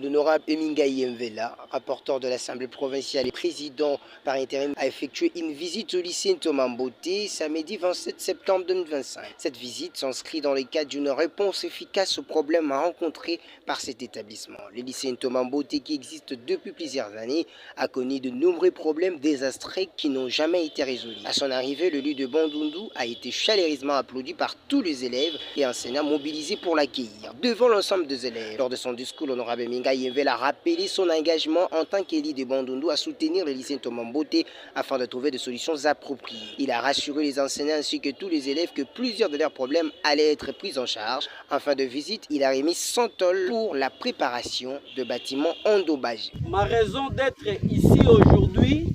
L'honorable Eminga Yemvela, rapporteur de l'Assemblée provinciale et président par intérim, a effectué une visite au lycée Ntomamboté samedi 27 septembre 2025. Cette visite s'inscrit dans le cadre d'une réponse efficace aux problèmes rencontrés par cet établissement. Le lycée Ntomamboté, qui existe depuis plusieurs années, a connu de nombreux problèmes désastreux qui n'ont jamais été résolus. À son arrivée, le lieu de Bandundu a été chaleureusement applaudi par tous les élèves et enseignants mobilisés pour l'accueillir. Devant l'ensemble des élèves, lors de son discours, l'honorable Eminga Yemvela a rappelé son engagement en tant qu'élu de Bandundu à soutenir le lycée Ntomamboté afin de trouver des solutions appropriées. Il a rassuré les enseignants ainsi que tous les élèves que plusieurs de leurs problèmes allaient être pris en charge. En fin de visite, il a remis 100 tôles pour la préparation de bâtiments endommagés. Ma raison d'être ici aujourd'hui,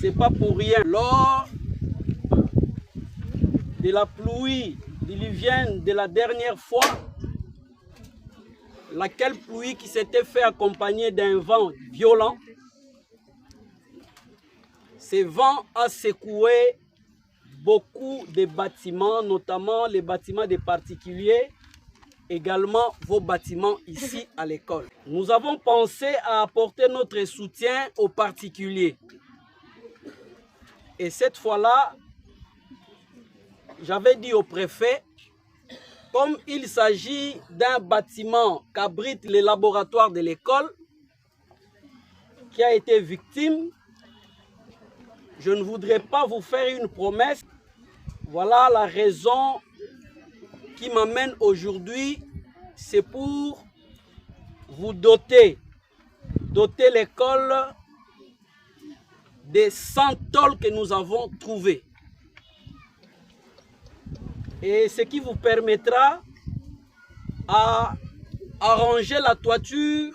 c'est pas pour rien. Lors de la pluie diluvienne de la dernière fois, laquelle pluie qui s'était fait accompagner d'un vent violent, ce vent a secoué beaucoup de bâtiments, notamment les bâtiments des particuliers, également vos bâtiments ici à l'école. Nous avons pensé à apporter notre soutien aux particuliers. Et cette fois-là, j'avais dit au préfet, comme il s'agit d'un bâtiment qu'abrite le laboratoire de l'école, qui a été victime, je ne voudrais pas vous faire une promesse. Voilà la raison qui m'amène aujourd'hui, c'est pour vous doter l'école des 100 tôles que nous avons trouvées. Et ce qui vous permettra à arranger la toiture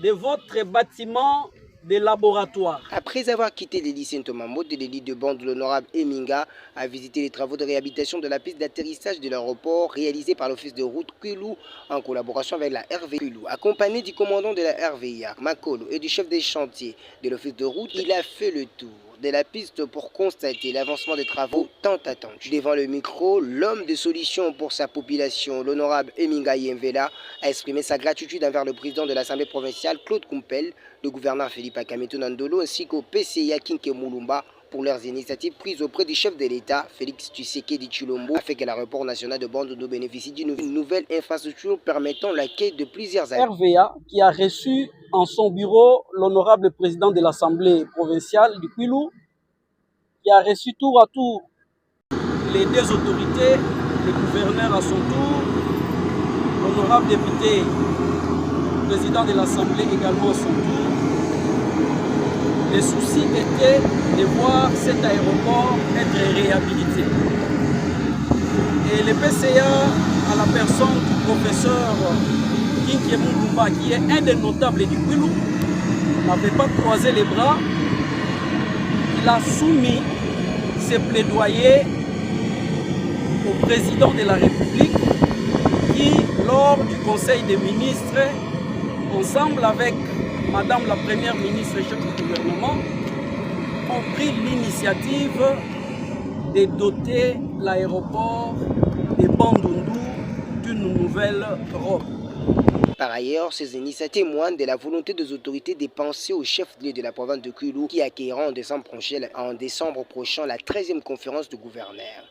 de votre bâtiment de laboratoire. Après avoir quitté le lycée Ntomamboté, l'élite de bande de l'honorable Eminga a visité les travaux de réhabilitation de la piste d'atterrissage de l'aéroport réalisée par l'office de route Kwilu en collaboration avec la RV Kwilu. Accompagné du commandant de la RVIA, Makolo, et du chef des chantiers de l'office de route, il a fait le tour de la piste pour constater l'avancement des travaux tant attendus. Devant le micro, l'homme de solution pour sa population, l'honorable Eminga Yemvela, a exprimé sa gratitude envers le président de l'Assemblée provinciale, Claude Kumpel, le gouverneur Philippe Akameto Nandolo, ainsi qu'au PCA Kinke Moulumba pour leurs initiatives prises auprès du chef de l'État, Félix Tshisekedi Tshilombo, afin que l'aéroport national de Bandundu bénéficie d'une nouvelle infrastructure permettant l'accueil de plusieurs avions. RVA, qui a reçu en son bureau l'honorable président de l'Assemblée provinciale du Kwilu, qui a reçu tour à tour les deux autorités, le gouverneur à son tour, l'honorable député, président de l'Assemblée également à son tour. Le souci était de voir cet aéroport être réhabilité. Et le PCA, à la personne du professeur Kinke Moulumba, qui est un des notables du Kwilu, n'avait pas croisé les bras. Il a soumis ses plaidoyers au président de la République qui, lors du Conseil des ministres, ensemble avec Madame la Première ministre et chef du gouvernement, ont pris l'initiative de doter l'aéroport de Bandundu d'une nouvelle robe. Par ailleurs, ces initiatives témoignent de la volonté des autorités de penser au chef-lieu de la province de Kwilu qui accueillera en décembre prochain la 13e conférence de gouverneurs.